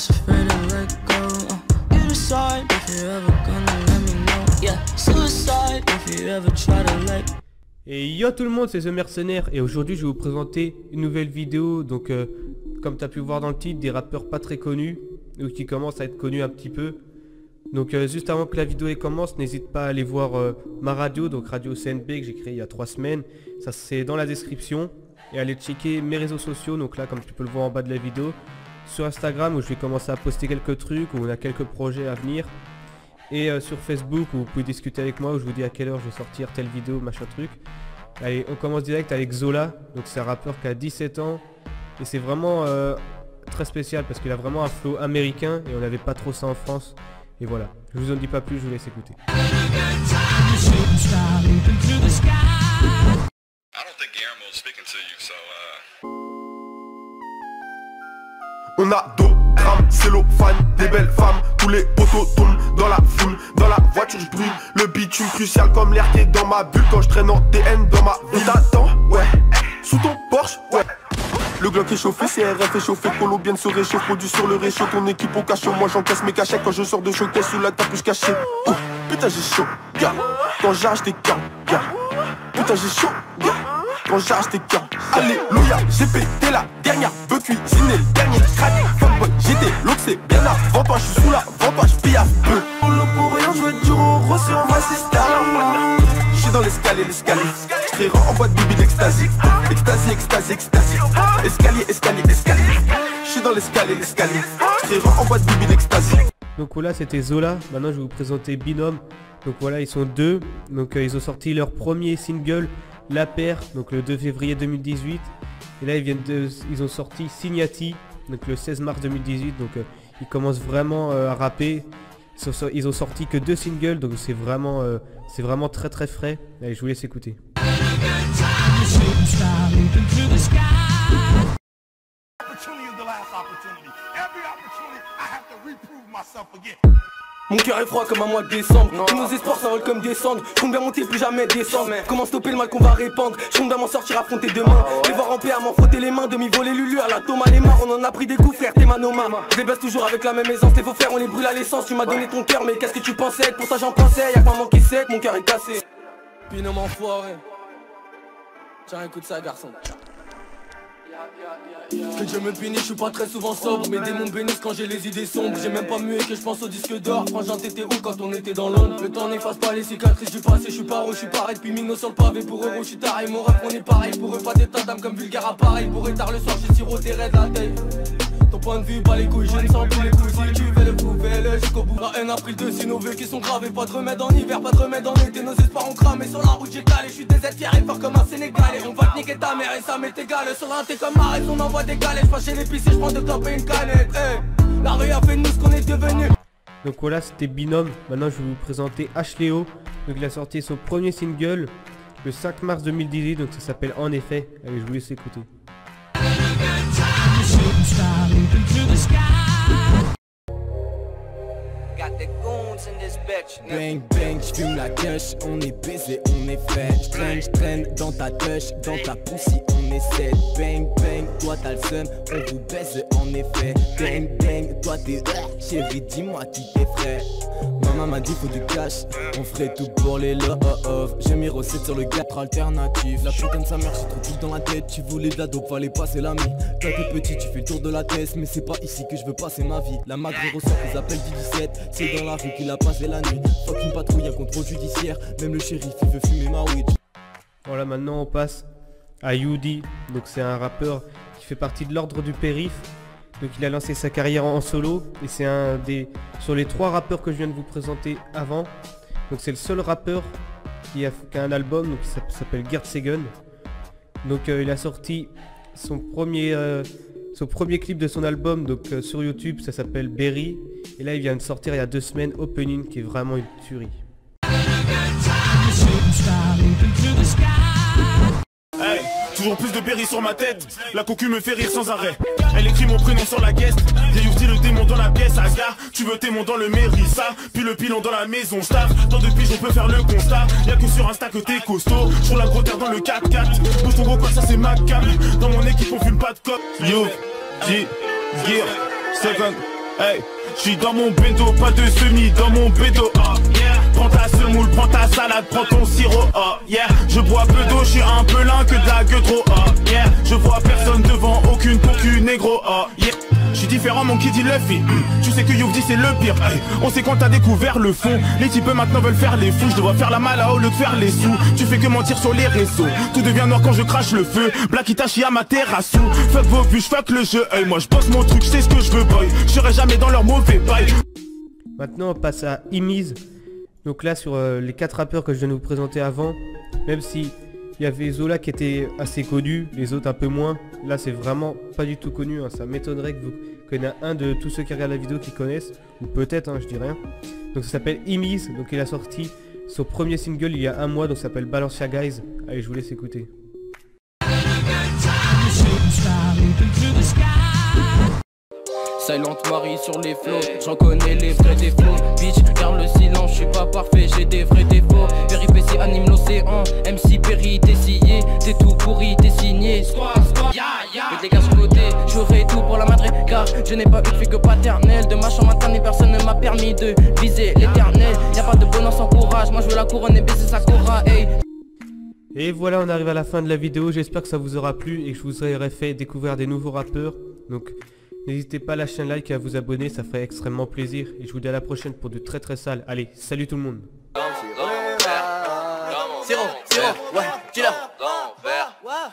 just afraid to let go. You decide if you're ever gonna let me know. Yeah, suicide if you ever try to let. Et yo tout le monde, c'est The Mercenaire et aujourd'hui je vais vous présenter une nouvelle vidéo. Donc comme tu as pu voir dans le titre, des rappeurs pas très connus ou qui commencent à être connus un petit peu. Donc juste avant que la vidéo commence, n'hésite pas à aller voir ma radio, donc Radio CNB que j'ai créé il y a 3 semaines. Ça c'est dans la description. Et aller checker mes réseaux sociaux, donc là comme tu peux le voir en bas de la vidéo. Sur Instagram où je vais commencer à poster quelques trucs, où on a quelques projets à venir. Et sur Facebook où vous pouvez discuter avec moi, où je vous dis à quelle heure je vais sortir telle vidéo, machin truc. Allez, on commence direct avec Zola. Donc c'est un rappeur qui a 17 ans. Et c'est vraiment très spécial parce qu'il a vraiment un flow américain. Et on n'avait pas trop ça en France. Et voilà, je vous en dis pas plus, je vous laisse écouter. On a 2 grammes, cellophane, des belles femmes. Tous les poteaux tombent dans la foule. Dans la voiture je brûle, le bitume crucial comme l'air qui est dans ma bulle. Quand je traîne en TN dans ma ville. On t'attend, ouais, sous ton Porsche, ouais. Le Glock est chauffé, CRF est chauffé, Colo bien se réchauffe, produit sur le réchaud, ton équipe au cachot. Moi j'encaisse mes cachets quand je sors de showcase sous la capuche cachée. Oh, putain j'ai chaud, gars, quand j'arrache des cas, gars. Putain j'ai chaud, gars, quand j'arrache des cas. Alléluia, j'ai pété la dernière, veux cuisiner le dernier crack. Fanboy, j'étais l'oxé, bien avant toi, je suis sous la vent, toi je pille à peu. On le pour rien, je veux du euro, si on va s'installer. Je suis dans l'escalier, je en boîte de bibine extasique. Extasie, extasie, extasie. Escalier, escalier, escalier. Je suis dans l'escalier, je en boîte de bibine extasique. Donc voilà, c'était Zola. Maintenant je vais vous présenter Binôme. Donc voilà, ils sont deux. Donc ils ont sorti leur premier single, La Paire, donc le 2 février 2018. Et là ils ont sorti Signati, donc le 16 mars 2018. Donc ils commencent vraiment à rapper. Ils ont sorti que 2 singles, donc c'est vraiment très très frais. Allez, je vous laisse écouter. Mon cœur est froid comme un mois de décembre. Tous nos espoirs s'envolent comme des cendres. Je compte bien monter, plus jamais descendre. Comment stopper le mal qu'on va répandre? Je compte bien m'en sortir, affronter demain. Les voir en paix, à m'en frotter les mains. Demi-voler Lulu à la Thomas les mains. On en a pris des coups, frère, t'es manoma. Je les baisse toujours avec la même aisance. Les faux frères, on les brûle à l'essence. Tu m'as donné ton cœur, mais qu'est-ce que tu pensais? Pour ça j'en pensais, y'a pas manqué sec, mon cœur est cassé. Binôme enfoiré. Tiens, écoute ça, garçon. Que je me punisse, je suis pas très souvent sobre. Mes démons bénissent quand j'ai les idées sombres. J'ai même pas mué que je pense au disque d'or. Frangin, t'étais où quand on était dans l'ombre? Le temps n'efface pas les cicatrices du passé. Je suis pas je suis pareil depuis Mino sur le pavé. Pour eux, je suis taré. Mon rap, on est pareil. Pour eux, pas d'état d'âme comme vulgaire appareil. Pour eux, tard le soir, j'ai siroté raide la tête. Ton point de vue, pas les couilles, je ne sens plus les couilles. Si tu veux le prouver, le jusqu'au bout. La haine a pris le dessus, nos vœux qui sont gravés. Pas de remède en hiver, pas de remède en été. Nos espoirs ont cramé sur la route, j'ai calé. Je suis des êtres fiers et fort comme un Sénégalais. On va te niquer ta mère et ça m'est égal. Sur un thé comme Marais, on envoie des galets. Je passe chez l'épicier, je prends 2 clopes et une canette. Hey, la rue a fait de nous ce qu'on est devenu. Donc voilà, c'était Binôme. Maintenant je vais vous présenter H-Léo. Donc il a sorti son premier single le 5 mars 2018. Donc ça s'appelle En Effet. Allez, je vous laisse écouter. Bang bang, j'fume la gueule, on est baisé, on est fait. J'traîne dans ta touche, dans ta poussie, on essaie. Bang bang, toi t'as le seum, on vous baise en effet. Bang bang, toi t'es chérie, dis-moi qui t'es frais. Maman m'a dit faut du cash, on ferait tout pour les love. J'ai mis recette sur le 4 alternatif. La putain de sa mère, j'ai trop tout dans la tête. Tu voulais de la dope, fallait passer la nuit. Toi t'es petit, tu fais le tour de la tête. Mais c'est pas ici que je veux passer ma vie. La magre ressort les appels du 17. C'est dans la rue qu'il a passé la nuit. Fuck une patrouille, un contrôle judiciaire. Même le shérif il veut fumer ma weed. Voilà, maintenant on passe à Youdi. Donc c'est un rappeur qui fait partie de l'ordre du périph'. Donc il a lancé sa carrière en solo. Et c'est un des... Sur les 3 rappeurs que je viens de vous présenter avant. Donc c'est le seul rappeur qui a un album. Donc ça s'appelle Gerd Segen. Donc il a sorti son premier clip de son album. Donc sur YouTube ça s'appelle Berry. Et là il vient de sortir il y a 2 semaines Opening qui est vraiment une tuerie. Hey, toujours plus de Berry sur ma tête. La cocu me fait rire sans arrêt. Elle écrit mon prénom sur la guest. Vieille ourdi le démon dans la pièce. Aga, tu veux témon dans le mérissa. Puis le pilon dans la maison. Staff, dans 2 piges on peut faire le constat. Y'a que sur Insta que t'es costaud. Sur la gros terre dans le 4x4. Bouge ton gros quoi ça c'est ma cam. Dans mon équipe on fume pas de cop. Yo, G, Gear, Second. Hey, j'suis dans mon bédo, pas de semi dans mon bédo. Oh yeah. Prends ta semoule, prends ta salade, prends ton sirop. Oh yeah. Je bois peu d'eau, j'suis un peu lent que de la gueule trop. Oh yeah. Je vois personne devant, aucune concu négro. Oh yeah. J'suis différent, mon kid il le fait. Tu sais que Youvdi c'est le pire. Hey. On sait quand t'as découvert le fond. Les types maintenant veulent faire les fous. Je dois faire la mala au lieu de faire les sous. Tu fais que mentir sur les réseaux. Tout devient noir quand je crache le feu. Black Itachi à ma terrasse. Fuck vos vues, fuck le jeu. Hey, moi je bosse mon truc, je sais ce que je veux, boy. Je serai jamais dans leur mauvais bail. Maintenant on passe à Imiz. Donc là sur les 4 rappeurs que je viens de vous présenter avant, même si il y avait Zola qui était assez connu, les autres un peu moins, là c'est vraiment pas du tout connu, hein. Ça m'étonnerait qu'il y en ait un de tous ceux qui regardent la vidéo qui connaissent, ou peut-être, hein, je dis rien. Donc ça s'appelle Imiz, donc il a sorti son premier single il y a un mois, donc ça s'appelle Balenciaga Guys. Allez, je vous laisse écouter. Silent Marie sur les flots, j'en connais les vrais défauts. Bitch, garde le silence, je suis pas parfait, j'ai des vrais défauts. Péripéties anime l'océan, MC Perry, t'es scié, t'es tout pourri, t'es signé. Avec les gars sur côté, j'aurai tout pour la madré, car je n'ai pas eu de fille que paternelle. De ma chambre maternelle, personne ne m'a permis de viser l'éternel. Y'a pas de bonheur sans courage, moi je veux la couronne et baisser sa cora, hey. Et voilà, on arrive à la fin de la vidéo, j'espère que ça vous aura plu et que je vous aurai fait découvrir des nouveaux rappeurs. Donc n'hésitez pas à lâcher un like et à vous abonner, ça ferait extrêmement plaisir. Et je vous dis à la prochaine pour de très sales. Allez, salut tout le monde. Ouais, killer.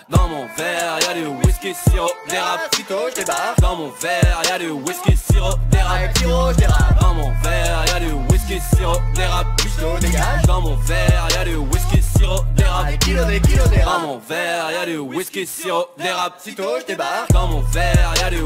Dans mon verre, y'a du whisky, sirop, d'érable, phyto, j'débarque. Dans mon verre, y'a du whisky, sirop, d'érable, sirop, j'débarque. Dans mon verre, y'a du whisky, sirop, d'érable, phyto, dégage. Dans mon verre, y'a du whisky, sirop, d'érable, des kilos d'érable. Dans mon verre, y'a du whisky, sirop, d'érable, phyto, j'débarque. Dans mon verre, y'a du